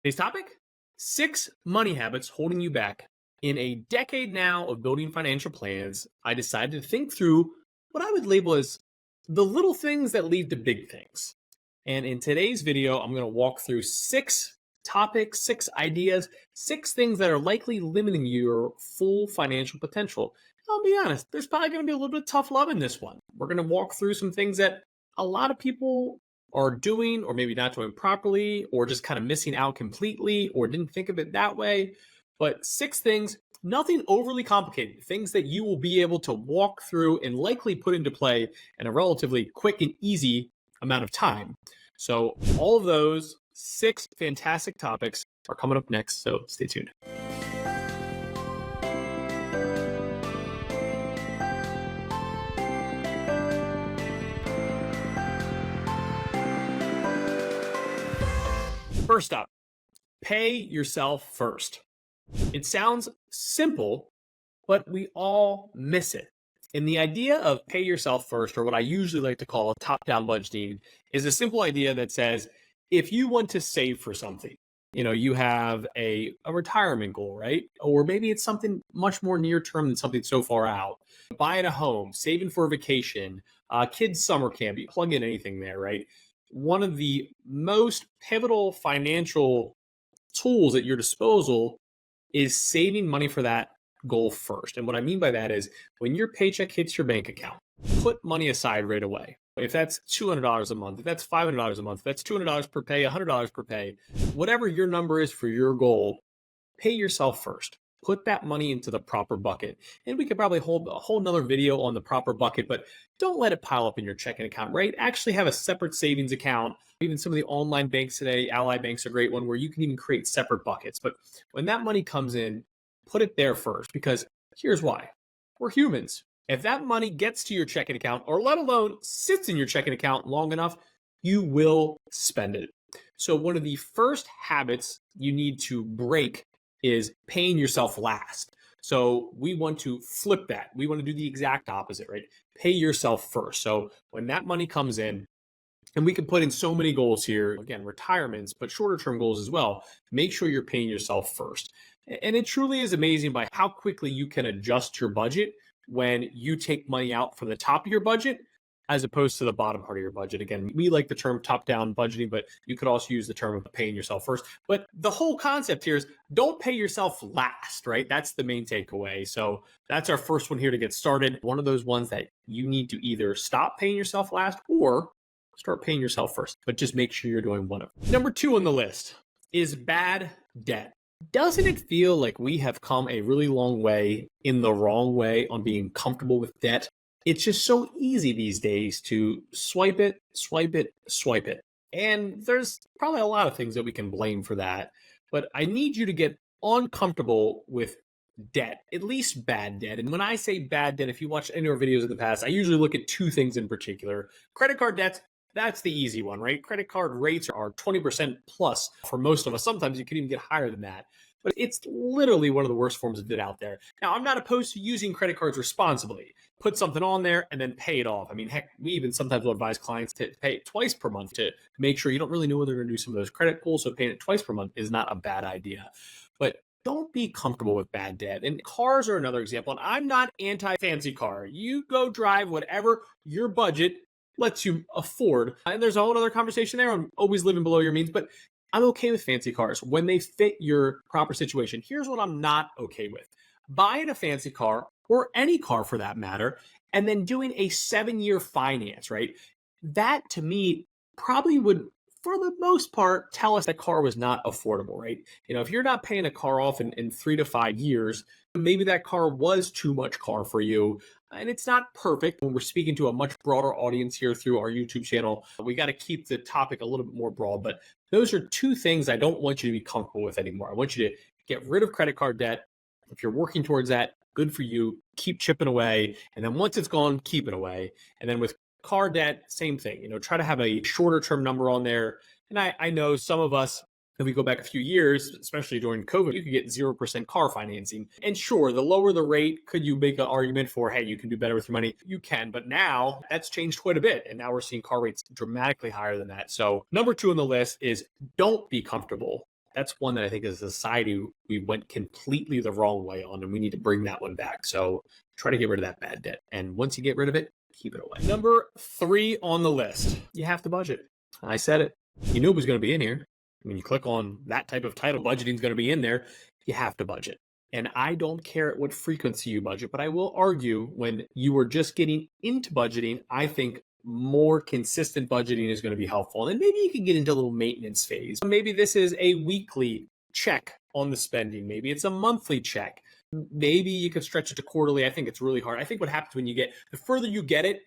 Today's topic: 6 money habits holding you back. In a decade now of building financial plans, I decided to think through what I would label as the little things that lead to big things. And in today's video, I'm going to walk through 6 topics, 6 ideas, 6 things that are likely limiting your full financial potential. I'll be honest, there's probably going to be a little bit of tough love in this one. We're going to walk through some things that a lot of people are doing, or maybe not doing properly, or just kind of missing out completely, or didn't think of it that way. But 6 things, nothing overly complicated, things that you will be able to walk through and likely put into play in a relatively quick and easy amount of time. So, all of those 6 fantastic topics are coming up next. So, stay tuned. First up, pay yourself first. It sounds simple, but we all miss it. And the idea of pay yourself first, or what I usually like to call a top down budgeting, is a simple idea that says if you want to save for something, you have a retirement goal, right? Or maybe it's something much more near term than something so far out. Buying a home, saving for a vacation, kids' summer camp, you plug in anything there, right? One of the most pivotal financial tools at your disposal is saving money for that goal first. And what I mean by that is when your paycheck hits your bank account, put money aside right away. If that's $200 a month, if that's $500 a month, if that's $200 per pay, $100 per pay, whatever your number is for your goal, pay yourself first. Put that money into the proper bucket. And we could probably hold a whole nother video on the proper bucket, but don't let it pile up in your checking account, right? Actually have a separate savings account. Even some of the online banks today, Ally Bank's a great one where you can even create separate buckets. But when that money comes in, put it there first, because here's why. We're humans. If that money gets to your checking account, or let alone sits in your checking account long enough, you will spend it. So one of the first habits you need to break is paying yourself last. So we want to flip that. We want to do the exact opposite, right? Pay yourself first. So when that money comes in, and we can put in so many goals here, again, retirements, but shorter term goals as well, make sure you're paying yourself first. And it truly is amazing by how quickly you can adjust your budget when you take money out from the top of your budget as opposed to the bottom part of your budget. Again, we like the term top-down budgeting, but you could also use the term of paying yourself first. But the whole concept here is don't pay yourself last, right? That's the main takeaway. So that's our first one here to get started. One of those ones that you need to either stop paying yourself last or start paying yourself first, but just make sure you're doing one of them. Number 2 on the list is bad debt. Doesn't it feel like we have come a really long way in the wrong way on being comfortable with debt? It's just so easy these days to swipe it, swipe it, swipe it. And there's probably a lot of things that we can blame for that. But I need you to get uncomfortable with debt, at least bad debt. And when I say bad debt, if you watch any of our videos in the past, I usually look at 2 things in particular. Credit card debts, that's the easy one, right? Credit card rates are 20% plus for most of us. Sometimes you can even get higher than that. But it's literally one of the worst forms of debt out there. Now, I'm not opposed to using credit cards responsibly. Put something on there and then pay it off. I mean, heck, we even sometimes will advise clients to pay it twice per month to make sure you don't really know whether they're going to do some of those credit pulls. So paying it twice per month is not a bad idea. But don't be comfortable with bad debt. And cars are another example. And I'm not anti-fancy car. You go drive whatever your budget lets you afford. And there's a whole other conversation there on always living below your means. But I'm okay with fancy cars when they fit your proper situation. Here's what I'm not okay with. Buying a fancy car, or any car for that matter, and then doing a 7-year finance, right? That to me probably would, for the most part, tell us that car was not affordable, right? If you're not paying a car off in 3 to 5 years, maybe that car was too much car for you. And it's not perfect. When we're speaking to a much broader audience here through our YouTube channel, we got to keep the topic a little bit more broad. But those are 2 things I don't want you to be comfortable with anymore. I want you to get rid of credit card debt. If you're working towards that, good for you. Keep chipping away. And then once it's gone, keep it away. And then with car debt, same thing. Try to have a shorter term number on there. And I know some of us, if we go back a few years, especially during COVID, you could get 0% car financing. And sure, the lower the rate, could you make an argument for, hey, you can do better with your money? You can, but now that's changed quite a bit. And now we're seeing car rates dramatically higher than that. So number 2 on the list is don't be comfortable That's one that I think as a society we went completely the wrong way on, and we need to bring that one back. So try to get rid of that bad debt. And once you get rid of it, keep it away. Number 3 on the list, you have to budget. I said it. You knew it was going to be in here. When you click on that type of title, budgeting is going to be in there. You have to budget. And I don't care at what frequency you budget, but I will argue when you are just getting into budgeting, I think more consistent budgeting is going to be helpful. And maybe you can get into a little maintenance phase. Maybe this is a weekly check on the spending. Maybe it's a monthly check. Maybe you could stretch it to quarterly. I think it's really hard. I think what happens when the further you get it,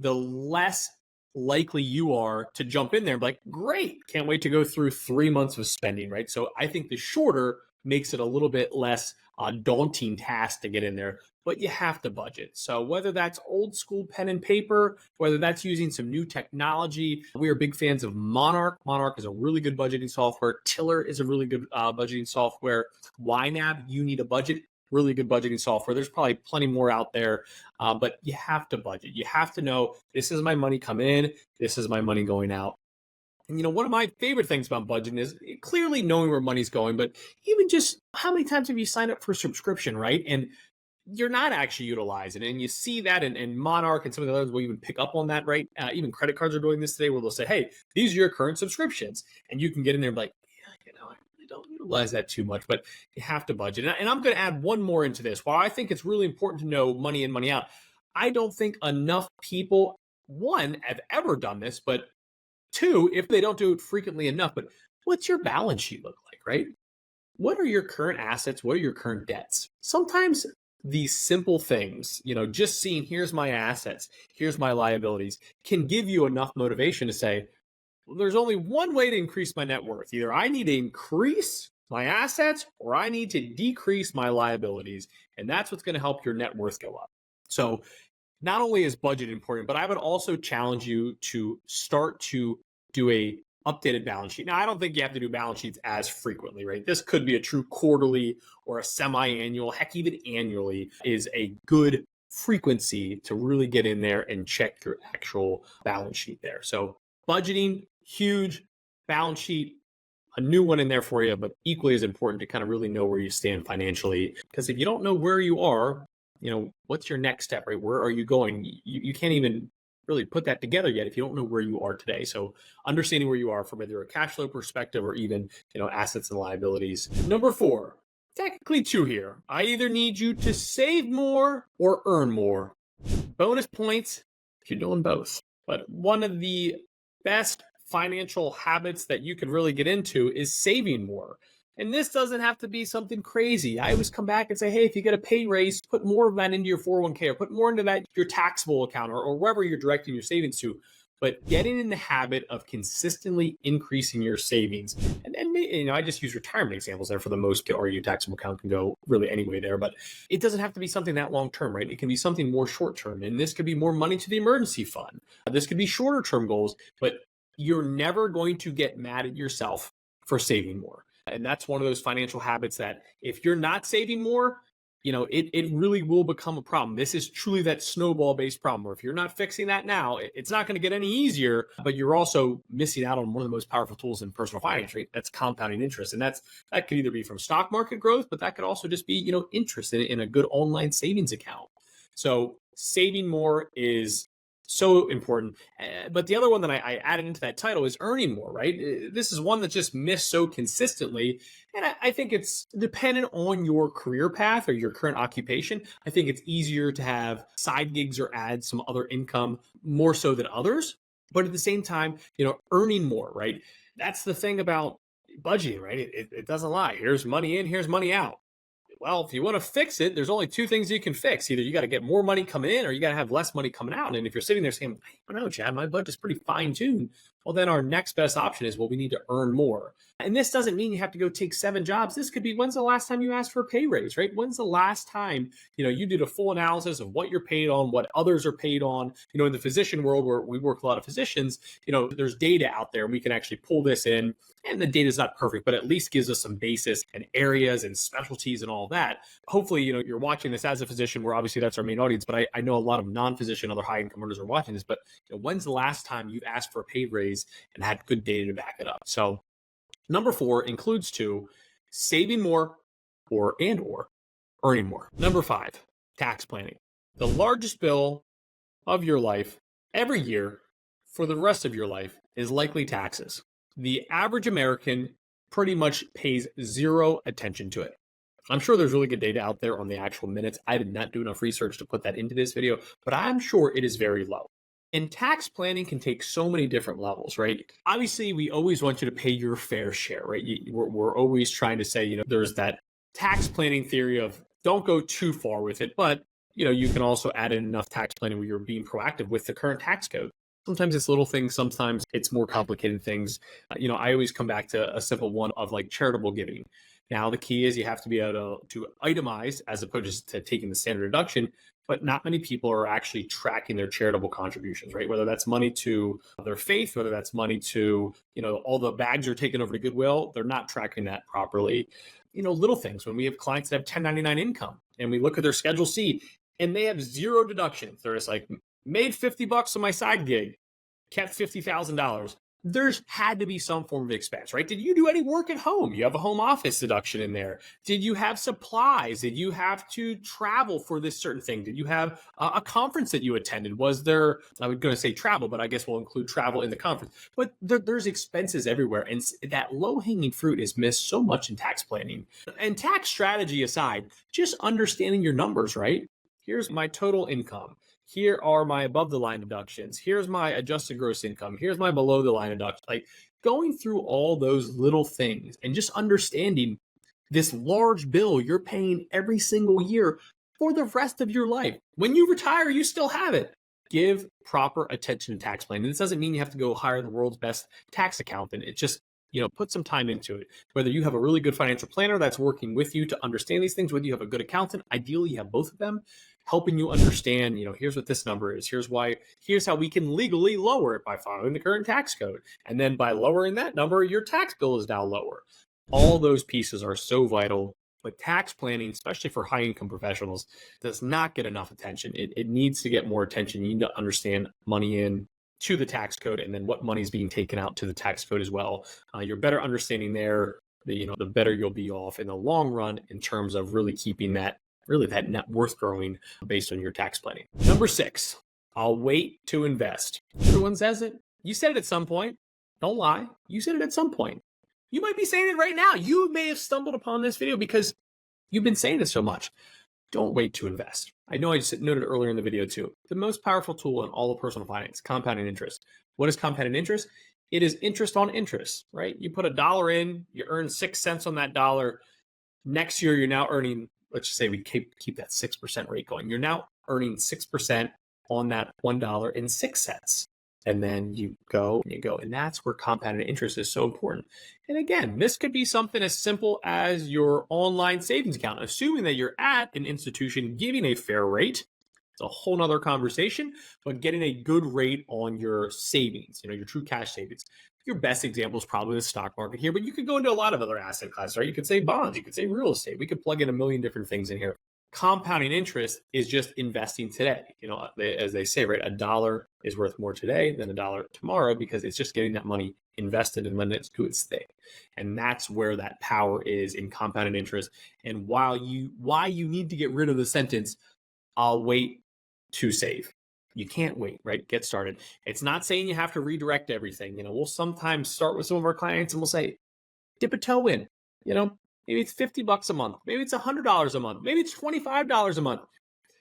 the less likely you are to jump in there and be like, great, can't wait to go through 3 months of spending, right? So I think the shorter makes it a little bit less daunting task to get in there, but you have to budget. So whether that's old school pen and paper, whether that's using some new technology, we are big fans of Monarch. Monarch is a really good budgeting software. Tiller is a really good budgeting software. YNAB, you need a budget, really good budgeting software. There's probably plenty more out there, but you have to budget. You have to know, this is my money come in, this is my money going out. And one of my favorite things about budgeting is clearly knowing where money's going, but even just how many times have you signed up for a subscription, right? And you're not actually utilizing it. And you see that in Monarch and some of the others will even pick up on that, right? Even credit cards are doing this today where they'll say, hey, these are your current subscriptions. And you can get in there and be like, yeah, I really don't utilize that too much, but you have to budget. And I'm going to add one more into this. While I think it's really important to know money in, money out, I don't think enough people, one, have ever done this, but two, if they don't do it frequently enough, but what's your balance sheet look like, right? What are your current assets? What are your current debts? Sometimes these simple things, just seeing here's my assets, here's my liabilities, can give you enough motivation to say, well, there's only one way to increase my net worth. Either I need to increase my assets or I need to decrease my liabilities. And that's what's going to help your net worth go up. So not only is budget important, but I would also challenge you to start to do a updated balance sheet. Now, I don't think you have to do balance sheets as frequently, right? This could be a true quarterly or a semi-annual, heck, even annually is a good frequency to really get in there and check your actual balance sheet there. So budgeting, huge. Balance sheet, a new one in there for you, but equally as important to kind of really know where you stand financially. Because if you don't know where you are, what's your next step, right? Where are you going? You can't even really put that together yet if you don't know where you are today. So understanding where you are from either a cash flow perspective or even, assets and liabilities. Number 4, technically 2 here. I either need you to save more or earn more. Bonus points if you're doing both. But one of the best financial habits that you can really get into is saving more. And this doesn't have to be something crazy. I always come back and say, hey, if you get a pay raise, put more of that into your 401k or put more into that your taxable account or wherever you're directing your savings to. But getting in the habit of consistently increasing your savings. And I just use retirement examples there for the most part, or your taxable account can go really anyway there. But it doesn't have to be something that long term, right? It can be something more short term. And this could be more money to the emergency fund. This could be shorter term goals, but you're never going to get mad at yourself for saving more. And that's one of those financial habits that if you're not saving more, it really will become a problem. This is truly that snowball-based problem where if you're not fixing that now, it's not going to get any easier, but you're also missing out on one of the most powerful tools in personal finance, right? That's compounding interest. And that could either be from stock market growth, but that could also just be, interest in a good online savings account. So saving more is so important. But the other one that I added into that title is earning more, right? This is one that's just missed so consistently. And I think it's dependent on your career path or your current occupation. I think it's easier to have side gigs or add some other income more so than others. But at the same time, earning more, right? That's the thing about budgeting, right? It doesn't lie. Here's money in, here's money out. Well, if you want to fix it, there's only 2 things you can fix. Either you got to get more money coming in or you got to have less money coming out. And if you're sitting there saying, I don't know, Chad, my budget's pretty fine tuned. Well, then our next best option is, we need to earn more. And this doesn't mean you have to go take 7 jobs. This could be, when's the last time you asked for a pay raise, right? When's the last time, you did a full analysis of what you're paid on, what others are paid on, in the physician world where we work with a lot of physicians, there's data out there and we can actually pull this in. And the data is not perfect, but at least gives us some basis and areas and specialties and all that. Hopefully, you're watching this as a physician, where obviously that's our main audience, but I know a lot of non-physician, other high-income earners are watching this, but when's the last time you've asked for a pay raise and had good data to back it up? So Number 4 includes 2, saving more or earning more. Number 5, tax planning. The largest bill of your life every year for the rest of your life is likely taxes. The average American pretty much pays zero attention to it. I'm sure there's really good data out there on the actual minutes. I did not do enough research to put that into this video, but I'm sure it is very low. And tax planning can take so many different levels, right? Obviously, we always want you to pay your fair share, right? We're always trying to say, there's that tax planning theory of don't go too far with it, but you can also add in enough tax planning where you're being proactive with the current tax code. Sometimes it's little things, sometimes it's more complicated things. I always come back to a simple one of like charitable giving. Now, the key is you have to be able to itemize as opposed to taking the standard deduction, but not many people are actually tracking their charitable contributions, right? Whether that's money to their faith, whether that's money to, all the bags are taken over to Goodwill, they're not tracking that properly. Little things when we have clients that have 1099 income and we look at their Schedule C and they have zero deductions. They're just like, made $50 on my side gig, kept $50,000. There's had to be some form of expense, right? Did you do any work at home? You have a home office deduction in there. Did you have supplies? Did you have to travel for this certain thing? Did you have a conference that you attended? Was there, I was going to say travel, but I guess we'll include travel in the conference. But there's expenses everywhere. And that low-hanging fruit is missed so much in tax planning. And tax strategy aside, just understanding your numbers, right? Here's my total income. Here are my above the line deductions. Here's my adjusted gross income. Here's my below the line deductions. Like going through all those little things and just understanding this large bill you're paying every single year for the rest of your life. When you retire, you still have it. Give proper attention to tax planning. This doesn't mean you have to go hire the world's best tax accountant. It just, put some time into it. Whether you have a really good financial planner that's working with you to understand these things, whether you have a good accountant, ideally you have both of them, helping you understand, here's what this number is. Here's how we can legally lower it by following the current tax code. And then by lowering that number, your tax bill is now lower. All those pieces are so vital. But tax planning, especially for high income professionals, does not get enough attention. It needs to get more attention. You need to understand money in to the tax code and then what money is being taken out to the tax code as well. You're better understanding there, the better you'll be off in the long run in terms of really keeping that net worth growing based on your tax planning. Number 6, I'll wait to invest. Everyone says it. You said it at some point. Don't lie. You said it at some point. You might be saying it right now. You may have stumbled upon this video because you've been saying it so much. Don't wait to invest. I know I just noted earlier in the video too. The most powerful tool in all of personal finance, compounding interest. What is compounding interest? It is interest on interest, right? You put $1 in, you earn 6 cents on that dollar. Next year, you're now earning, let's just say we keep that 6% rate going. You're now earning 6% on that $1.06. And then you go. And that's where compounded interest is so important. And again, this could be something as simple as your online savings account, assuming that you're at an institution giving a fair rate. It's a whole nother conversation, but getting a good rate on your savings, your true cash savings. Your best example is probably the stock market here, but you could go into a lot of other asset classes, right? You could say bonds, you could say real estate. We could plug in a million different things in here. Compounding interest is just investing today. As they say, right? $1 is worth more today than $1 tomorrow because it's just getting that money invested and letting it do its thing. And that's where that power is in compounded interest. And why you need to get rid of the sentence, I'll wait to save. You can't wait, right? Get started. It's not saying you have to redirect everything. We'll sometimes start with some of our clients and we'll say, dip a toe in, maybe it's $50 a month. Maybe it's $100 a month. Maybe it's $25 a month.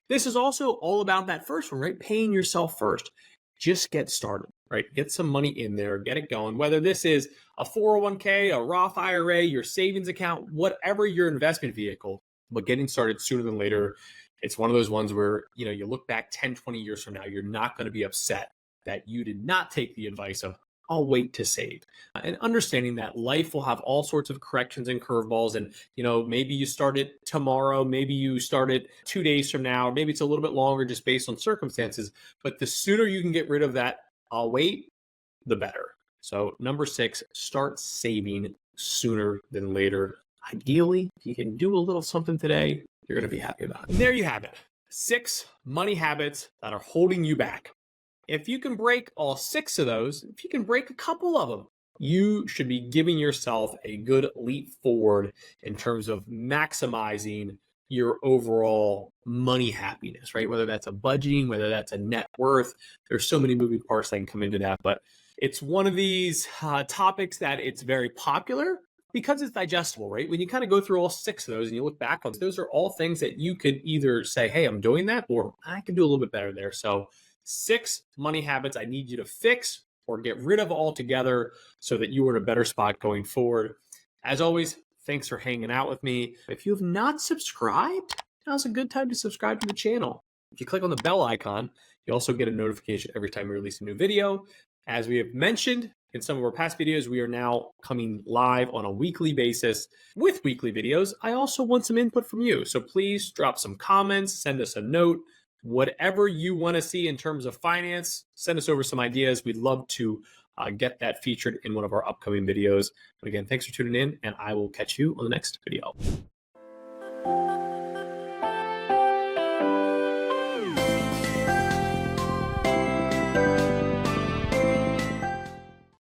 This is also all about that first one, right? Paying yourself first. Just get started, right? Get some money in there, get it going. Whether this is a 401k, a Roth IRA, your savings account, whatever your investment vehicle, but getting started sooner than later. It's one of those ones where, you look back 10, 20 years from now, you're not going to be upset that you did not take the advice of, I'll wait to save. And understanding that life will have all sorts of corrections and curveballs. And, maybe you start it tomorrow, maybe you start it 2 days from now, or maybe it's a little bit longer just based on circumstances. But the sooner you can get rid of that, I'll wait, the better. So number 6, start saving sooner than later. Ideally, if you can do a little something today, you're going to be happy about it. And there you have it. 6 money habits that are holding you back. If you can break all 6 of those, if you can break a couple of them, you should be giving yourself a good leap forward in terms of maximizing your overall money happiness, right? Whether that's a budgeting, whether that's a net worth. There's so many moving parts that can come into that, but it's one of these topics that it's very popular because it's digestible, right? When you kind of go through all six of those and you look back on those are all things that you could either say, hey, I'm doing that, or I can do a little bit better there. So 6 money habits I need you to fix or get rid of altogether so that you are in a better spot going forward. As always, thanks for hanging out with me. If you have not subscribed, now's a good time to subscribe to the channel. If you click on the bell icon, you also get a notification every time we release a new video. As we have mentioned in some of our past videos, we are now coming live on a weekly basis with weekly videos. I also want some input from you. So please drop some comments, send us a note. Whatever you want to see in terms of finance, send us over some ideas. We'd love to get that featured in one of our upcoming videos. But again, thanks for tuning in, and I will catch you on the next video.